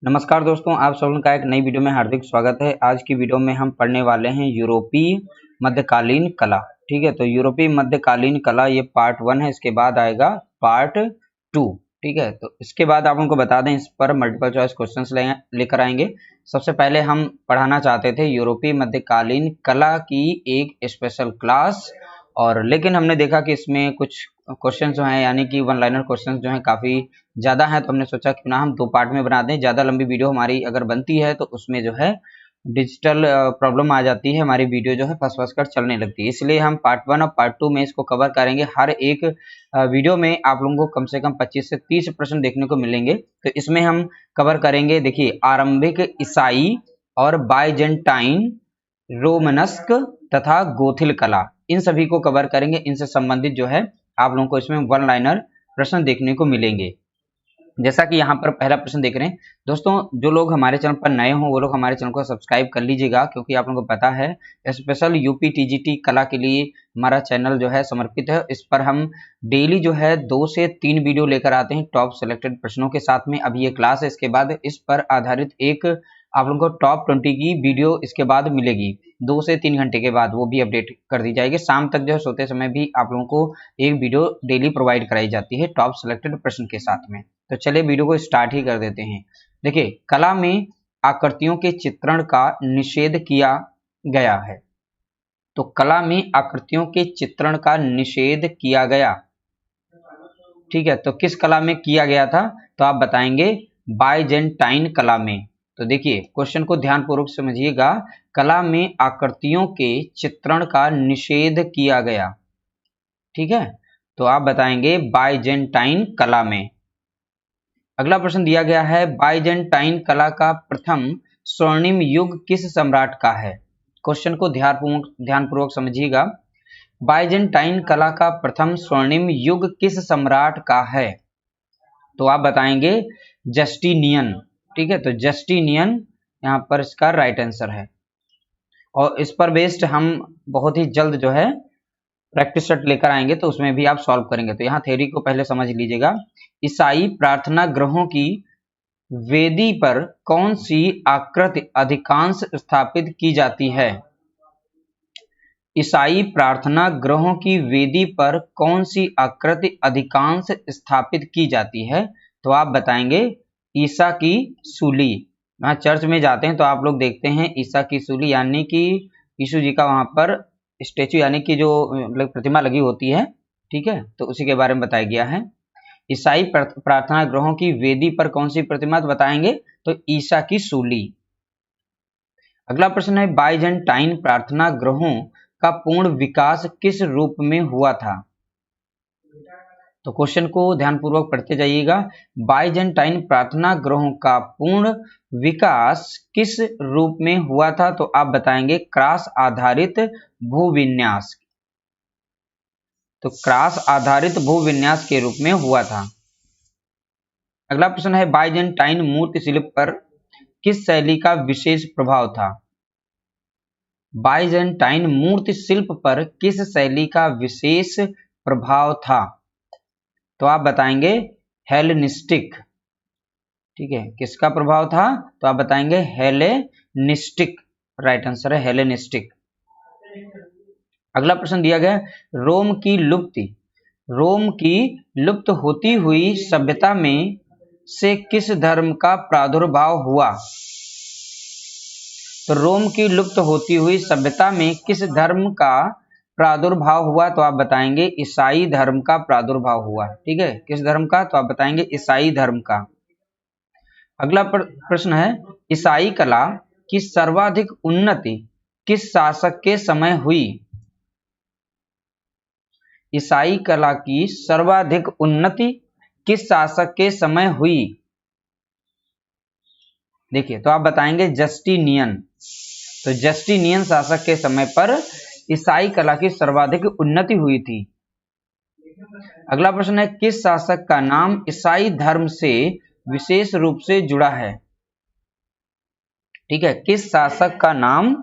नमस्कार दोस्तों, आप सभी का एक नई वीडियो में हार्दिक स्वागत है। आज की वीडियो में हम पढ़ने वाले हैं यूरोपीय मध्यकालीन कला। ठीक है, तो यूरोपीय मध्यकालीन कला ये पार्ट 1 है। इसके बाद आएगा पार्ट 2। ठीक है, तो इसके बाद आप उनको बता दें, इस पर मल्टीपल चॉइस क्वेश्चंस लेकर आएंगे। सबसे पहले हम पढ़ाना चाहते थे यूरोपीय मध्यकालीन कला की एक स्पेशल क्लास, और लेकिन हमने देखा कि इसमें कुछ क्वेश्चन जो हैं यानी कि वन लाइनर क्वेश्चन जो हैं काफ़ी ज़्यादा हैं, तो हमने सोचा क्यों ना हम 2 पार्ट में बना दें। ज़्यादा लंबी वीडियो हमारी अगर बनती है तो उसमें जो है डिजिटल प्रॉब्लम आ जाती है, हमारी वीडियो जो है फंस कर चलने लगती है। इसलिए हम पार्ट 1 और पार्ट 2 में इसको कवर करेंगे। हर एक वीडियो में आप लोगों को कम से कम 25 से 30 प्रश्न देखने को मिलेंगे। तो इसमें हम कवर करेंगे, देखिए, आरंभिक ईसाई और बाइजेंटाइन, रोमनस्क तथा गोथिल कला, इन सभी को कवर करेंगे। इनसे संबंधित जो है आप लोगों को इसमें वन लाइनर प्रश्न देखने को मिलेंगे। जैसा कि यहाँ पर पहला प्रश्न देख रहे हैं दोस्तों, जो लोग हमारे चैनल पर नए हों वो लोग हमारे चैनल को सब्सक्राइब कर लीजिएगा, क्योंकि आप लोगों को पता है स्पेशल यूपी टीजीटी कला के लिए हमारा चैनल जो है समर्पित है। इस पर हम डेली जो है 2 से 3 वीडियो लेकर आते हैं टॉप सेलेक्टेड प्रश्नों के साथ में। अभी ये क्लास है, इसके बाद इस पर आधारित एक आप लोगों को टॉप 20 की वीडियो इसके बाद मिलेगी। 2 से 3 घंटे के बाद वो भी अपडेट कर दी जाएगी। शाम तक जो है सोते समय भी आप लोगों को एक वीडियो डेली प्रोवाइड कराई जाती है टॉप सेलेक्टेड प्रश्न के साथ में। तो चलिए वीडियो को स्टार्ट ही कर देते हैं। देखिए, कला में आकृतियों के चित्रण का निषेध किया गया है। तो कला में आकृतियों के चित्रण का निषेध किया गया, ठीक है, तो किस कला में किया गया था? तो आप बताएंगे बाइजेंटाइन कला में। तो देखिए, क्वेश्चन को ध्यानपूर्वक समझिएगा। कला में आकृतियों के चित्रण का निषेध किया गया, ठीक है, तो आप बताएंगे बाइजेंटाइन कला में। अगला प्रश्न दिया गया है, बाइजेंटाइन कला का प्रथम स्वर्णिम युग किस सम्राट का है? क्वेश्चन को ध्यानपूर्वक समझिएगा। बाइजेंटाइन कला का प्रथम स्वर्णिम युग किस सम्राट का है? तो आप बताएंगे जस्टिनियन, ठीक है, तो जस्टिनियन यहाँ पर इसका राइट आंसर है। और इस पर बेस्ड हम बहुत ही जल्द जो है प्रैक्टिस सेट लेकर आएंगे, तो उसमें भी आप सॉल्व करेंगे। तो यहाँ थ्योरी को पहले समझ लीजिएगा। ईसाई प्रार्थना गृहों की वेदी पर कौन सी आकृति अधिकांश स्थापित की जाती है? ईसाई प्रार्थना गृहों की वेदी पर कौन सी आकृति अधिकांश स्थापित की जाती है? तो आप बताएंगे ईसा की सूली। वहाँ चर्च में जाते हैं तो आप लोग देखते हैं ईसा की सूली, यानी कि यीशु जी का वहाँ पर स्टेचू यानी कि जो प्रतिमा लगी होती है, ठीक है, तो उसी के बारे में बताया गया है। ईसाई प्रार्थना गृहों की वेदी पर कौन सी प्रतिमा? बताएंगे तो ईसा की सूली। अगला प्रश्न है, बाइजेंटाइन प्रार्थना गृहों का पूर्ण विकास किस रूप में हुआ था? तो क्वेश्चन को ध्यानपूर्वक पढ़ते जाइएगा। बाइजेंटाइन प्रार्थना गृहों का पूर्ण विकास किस रूप में हुआ था? तो आप बताएंगे क्रॉस आधारित भूविन्यास। तो क्रॉस आधारित भूविन्यास के रूप में हुआ था। अगला प्रश्न है, बाइजेंटाइन मूर्ति शिल्प पर किस शैली का विशेष प्रभाव था? बाइजेंटाइन मूर्ति शिल्प पर किस शैली का विशेष प्रभाव था? तो आप बताएंगे हेलेनिस्टिक, ठीक है, किसका प्रभाव था? तो आप बताएंगे हेलेनिस्टिक, राइट आंसर है हेलेनिस्टिक। अगला प्रश्न दिया गया, रोम की लुप्त होती हुई सभ्यता में से किस धर्म का प्रादुर्भाव हुआ? तो रोम की लुप्त होती हुई सभ्यता में किस धर्म का प्रादुर्भाव हुआ? तो आप बताएंगे ईसाई धर्म का प्रादुर्भाव हुआ, ठीक है, किस धर्म का? तो आप बताएंगे ईसाई धर्म का। अगला प्रश्न है, ईसाई कला की सर्वाधिक उन्नति किस शासक के समय हुई? ईसाई कला की सर्वाधिक उन्नति किस शासक के समय हुई? देखिए, तो आप बताएंगे जस्टिनियन। तो जस्टिनियन शासक के समय पर ईसाई कला की सर्वाधिक उन्नति हुई थी। अगला प्रश्न है, किस शासक का नाम ईसाई धर्म से विशेष रूप से जुड़ा है? ठीक है, किस शासक का नाम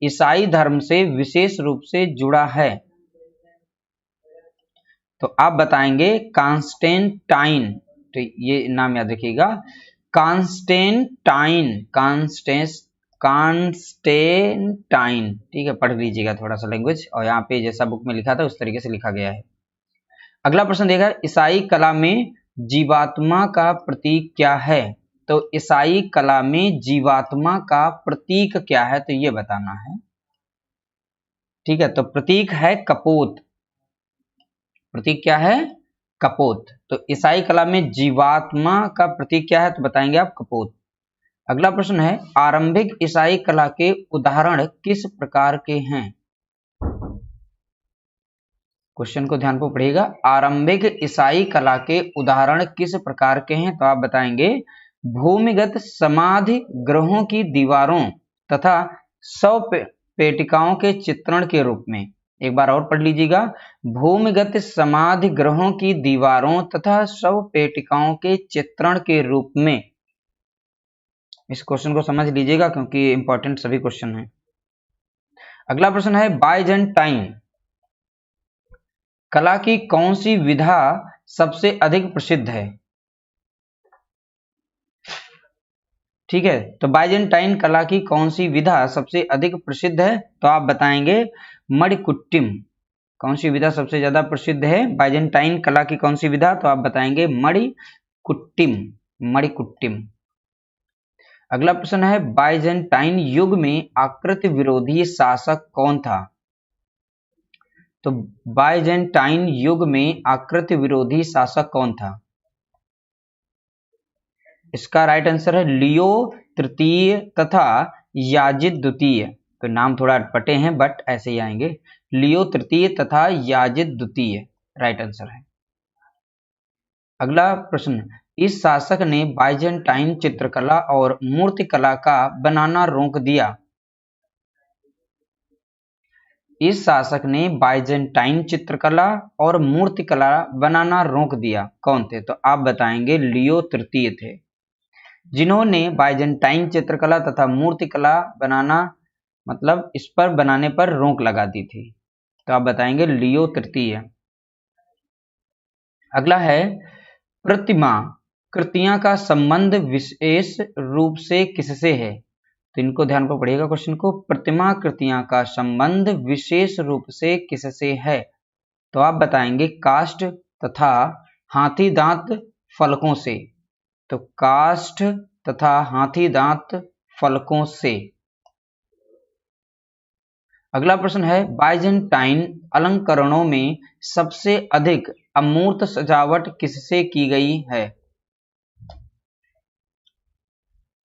ईसाई धर्म से विशेष रूप से जुड़ा है? तो आप बताएंगे कॉन्स्टेंटाइन। तो ये नाम याद रखिएगा, कांस्टेंटाइन, कांस्टेंटाइन, ठीक है, पढ़ लीजिएगा थोड़ा सा लैंग्वेज, और यहाँ पे जैसा बुक में लिखा था उस तरीके से लिखा गया है। अगला प्रश्न देखा, ईसाई कला में जीवात्मा का प्रतीक क्या है? तो ईसाई कला में जीवात्मा का प्रतीक क्या है, तो ये बताना है। ठीक है, तो प्रतीक है कपोत। प्रतीक क्या है? कपोत। तो ईसाई कला में जीवात्मा का प्रतीक क्या है, तो बताएंगे आप कपोत। अगला प्रश्न है, आरंभिक ईसाई कला के उदाहरण किस प्रकार के हैं? क्वेश्चन को ध्यान से पढ़िएगा। आरंभिक ईसाई कला के उदाहरण किस प्रकार के हैं, तो आप बताएंगे भूमिगत समाधि गृहों की दीवारों तथा शव पेटिकाओं के चित्रण के रूप में। एक बार और पढ़ लीजिएगा, भूमिगत समाधि गृहों की दीवारों तथा शव पेटिकाओं के चित्रण के रूप में। इस क्वेश्चन को समझ लीजिएगा क्योंकि इंपॉर्टेंट सभी क्वेश्चन हैं। अगला प्रश्न है, बाइजेंटाइन कला की कौन सी विधा सबसे अधिक प्रसिद्ध है? ठीक है, तो बाइजेंटाइन कला की कौन सी विधा सबसे अधिक प्रसिद्ध है, तो आप बताएंगे मणिकुट्टिम। कौन सी विधा सबसे ज्यादा प्रसिद्ध है बाइजेंटाइन कला की कौन सी विधा, तो आप बताएंगे मणिकुट्टिम, मणिकुट्टिम। अगला प्रश्न है, बाइजेंटाइन युग में आकृति विरोधी शासक कौन था? तो बाइजेंटाइन युग में आकृति विरोधी शासक कौन था? इसका राइट आंसर है लियो तृतीय तथा याजिद द्वितीय। तो नाम थोड़ा अटपटे हैं बट ऐसे ही आएंगे, लियो तृतीय तथा याजिद द्वितीय राइट आंसर है। अगला प्रश्न, इस शासक ने बाइजेंटाइन चित्रकला और मूर्तिकला का बनाना रोक दिया। इस शासक ने बाइजेंटाइन चित्रकला और मूर्तिकला बनाना रोक दिया, कौन थे? तो आप बताएंगे लियो तृतीय थे, जिन्होंने बाइजेंटाइन चित्रकला तथा मूर्तिकला बनाना मतलब इस पर बनाने पर रोक लगा दी थी। तो आप बताएंगे लियो तृतीय। अगला है, प्रतिमा कृतियां का संबंध विशेष रूप से किससे है? तो इनको ध्यान को पढ़िएगा क्वेश्चन को, प्रतिमा कृतियां का संबंध विशेष रूप से किससे है? तो आप बताएंगे काष्ठ तथा हाथी दांत फलकों से। तो काष्ठ तथा हाथी दांत फलकों से। अगला प्रश्न है, बाइजेंटाइन अलंकरणों में सबसे अधिक अमूर्त सजावट किससे की गई है?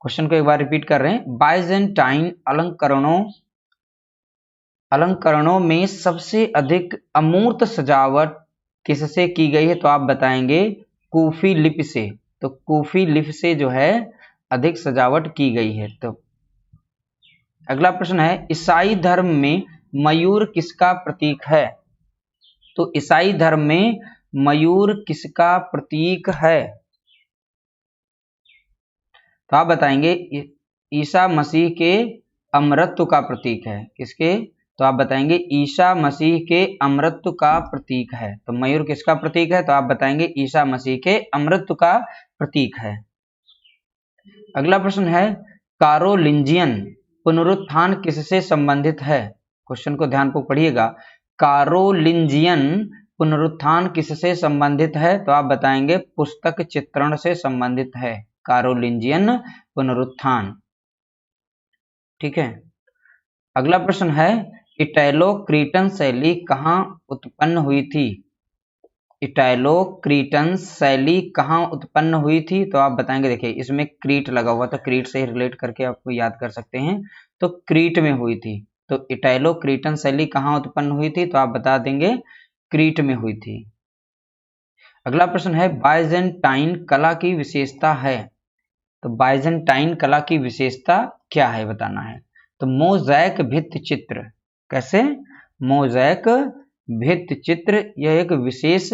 क्वेश्चन को एक बार रिपीट कर रहे हैं, बाइजेंटाइन अलंकरणों में सबसे अधिक अमूर्त सजावट किससे की गई है? तो आप बताएंगे कूफी लिपि से। तो कूफी लिपि से जो है अधिक सजावट की गई है। तो अगला प्रश्न है, ईसाई धर्म में मयूर किसका प्रतीक है? तो ईसाई धर्म में मयूर किसका प्रतीक है? तो आप बताएंगे ईसा मसीह के अमरत्व का प्रतीक है। किसके? तो आप बताएंगे ईसा मसीह के अमरत्व का प्रतीक है। तो मयूर किसका प्रतीक है? तो आप बताएंगे ईसा मसीह के अमरत्व का प्रतीक है। अगला प्रश्न है, कारोलिंजियन पुनरुत्थान किससे संबंधित है? क्वेश्चन को ध्यान को पढ़िएगा, कारोलिंजियन पुनरुत्थान किससे संबंधित है? तो आप बताएंगे पुस्तक चित्रण से संबंधित है, कारोलिंजियन पुनरुत्थान। ठीक है। अगला प्रश्न है, इटैलो क्रीटन शैली कहाँ उत्पन्न हुई थी? इटैलो क्रीटन शैली कहाँ उत्पन्न हुई थी? तो आप बताएंगे, देखिए इसमें क्रीट लगा हुआ, तो क्रीट से रिलेट करके आपको याद कर सकते हैं। तो क्रीट में हुई थी। तो इटैलो क्रीटन शैली कहाँ उत्पन्न हुई थी? तो आप बता देंगे क्रीट में हुई थी। अगला प्रश्न है, बाइजेंटाइन कला की विशेषता है। तो बाइजेंटाइन कला की विशेषता क्या है बताना है। तो मोज़ैक भित्ति चित्र। कैसे? मोज़ैक भित्ति चित्र यह एक विशेष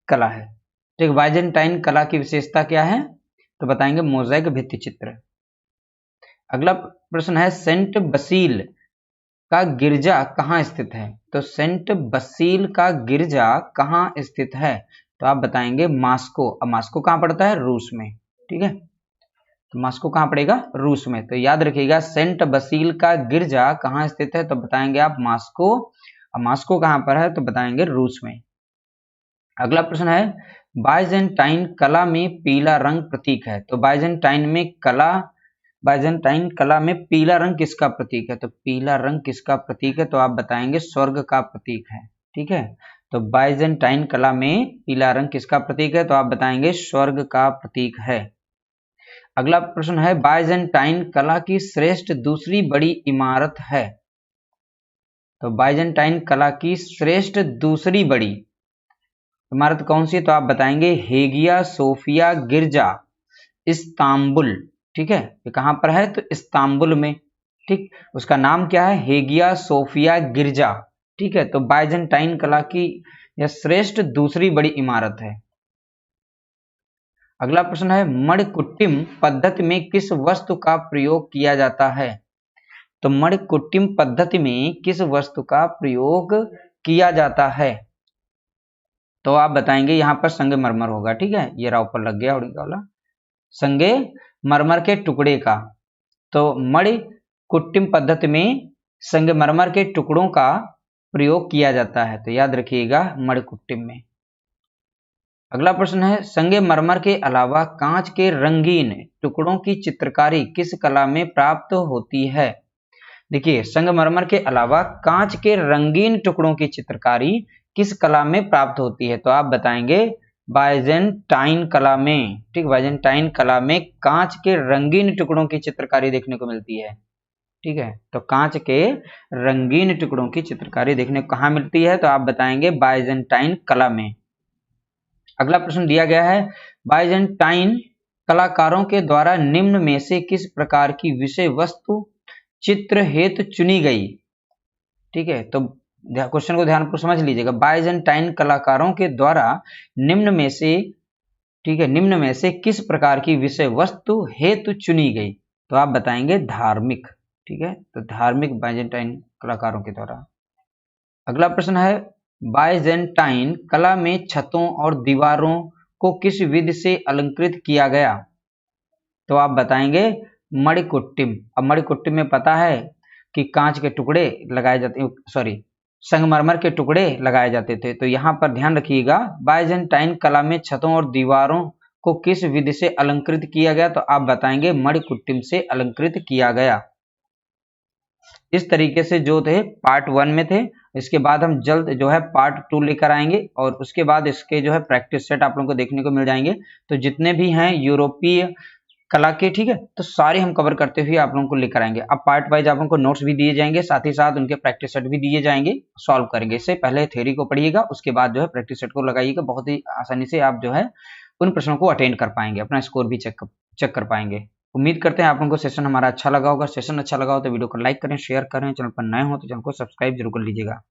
कला है। ठीक, बाइजेंटाइन कला की विशेषता क्या है? तो बताएंगे मोज़ैक भित्ति चित्र। अगला प्रश्न है, सेंट बसील का गिरजा कहाँ स्थित है? तो सेंट बसील का गिरजा कहाँ स्थित है? तो आप बताएंगे मास्को। अब मास्को कहाँ पड़ता है? रूस में। ठीक है, तो मास्को कहाँ पड़ेगा? रूस में। तो याद रखिएगा सेंट बसील का गिरजा कहाँ स्थित है? तो बताएंगे आप मास्को। मास्को कहाँ पर है? तो बताएंगे रूस में। अगला प्रश्न है बाइजेंटाइन कला में पीला रंग प्रतीक है। तो बाइजेंटाइन कला में पीला रंग किसका प्रतीक है? तो पीला रंग किसका प्रतीक है? तो आप बताएंगे स्वर्ग का प्रतीक है। ठीक है, तो बाइजेंटाइन कला में पीला रंग किसका प्रतीक है? तो आप बताएंगे स्वर्ग का प्रतीक है। अगला प्रश्न है बाइजेंटाइन कला की श्रेष्ठ दूसरी बड़ी इमारत है। तो बाइजेंटाइन कला की श्रेष्ठ दूसरी बड़ी इमारत कौन सी है? तो आप बताएंगे हेगिया सोफिया गिरजा, इस्तांबुल। ठीक है, ये कहां पर है? तो इस्तांबुल में। ठीक, उसका नाम क्या है? हेगिया सोफिया गिरजा। ठीक है, तो बाइजेंटाइन कला की यह श्रेष्ठ दूसरी बड़ी इमारत है। अगला प्रश्न है मणिकुट्टिम पद्धति में किस वस्तु का प्रयोग किया जाता है? तो मणिकुट्टिम पद्धति में किस वस्तु का प्रयोग किया जाता है? तो आप बताएंगे यहाँ पर संगमरमर होगा। ठीक है, ये रहा ऊपर लग गया वाला संगमरमर के टुकड़े का। तो मणिकुट्टिम पद्धति में संगमरमर के टुकड़ों का प्रयोग किया जाता है। तो याद रखिएगा मणिकुट्टिम में। अगला प्रश्न है संगमरमर के अलावा कांच के रंगीन टुकड़ों की चित्रकारी किस कला में प्राप्त होती है? देखिए, संगमरमर के अलावा कांच के रंगीन टुकड़ों की चित्रकारी किस कला में प्राप्त होती है? तो आप बताएंगे बाइजेंटाइन कला में। ठीक, बाइजेंटाइन कला में कांच के रंगीन टुकड़ों की चित्रकारी देखने को मिलती है। ठीक है, तो कांच के रंगीन टुकड़ों की चित्रकारी देखने को कहाँ मिलती है? तो आप बताएंगे बाइजेंटाइन कला में। अगला प्रश्न दिया गया है बाइजेंटाइन कलाकारों के द्वारा निम्न में से किस प्रकार की विषय वस्तु चित्र हेतु चुनी गई? ठीक है, तो क्वेश्चन को ध्यानपूर्वक समझ लीजिएगा। बाइजेंटाइन कलाकारों के द्वारा निम्न में से, ठीक है, निम्न में से किस प्रकार की विषय वस्तु हेतु चुनी गई? तो आप बताएंगे धार्मिक। ठीक है, तो धार्मिक बाइजेंटाइन कलाकारों के द्वारा। अगला प्रश्न है बाइजेंटाइन कला में छतों और दीवारों को किस विधि से अलंकृत किया गया? तो आप बताएंगे मणिकुट्टिम। अब मणिकुट्टिम में पता है कि कांच के टुकड़े लगाए जाते, सॉरी, संगमरमर के टुकड़े लगाए जाते थे। तो यहाँ पर ध्यान रखिएगा बाइजेंटाइन कला में छतों और दीवारों को किस विधि से अलंकृत किया गया? तो आप बताएंगे मणिकुट्टिम से अलंकृत किया गया। इस तरीके से जो थे पार्ट 1 में थे। इसके बाद हम जल्द जो है पार्ट 2 लेकर आएंगे और उसके बाद इसके जो है प्रैक्टिस सेट आप लोगों को देखने को मिल जाएंगे। तो जितने भी हैं यूरोपीय कला के, ठीक है, तो सारे हम कवर करते हुए आप लोगों को लेकर आएंगे। अब पार्ट वाइज आप लोगों को नोट्स भी दिए जाएंगे, साथ ही साथ उनके प्रैक्टिस सेट भी दिए जाएंगे, सॉल्व करेंगे। इससे पहले थ्योरी को पढ़िएगा, उसके बाद जो है प्रैक्टिस सेट को लगाइएगा। बहुत ही आसानी से आप जो है उन प्रश्नों को अटेंड कर पाएंगे, अपना स्कोर भी चेक कर पाएंगे। उम्मीद करते हैं आप लोगों को सेशन हमारा अच्छा लगा होगा। सेशन अच्छा लगा हो तो वीडियो को लाइक करें, शेयर करें। चैनल पर नए हो तो चैनल को सब्सक्राइब जरूर कर लीजिएगा।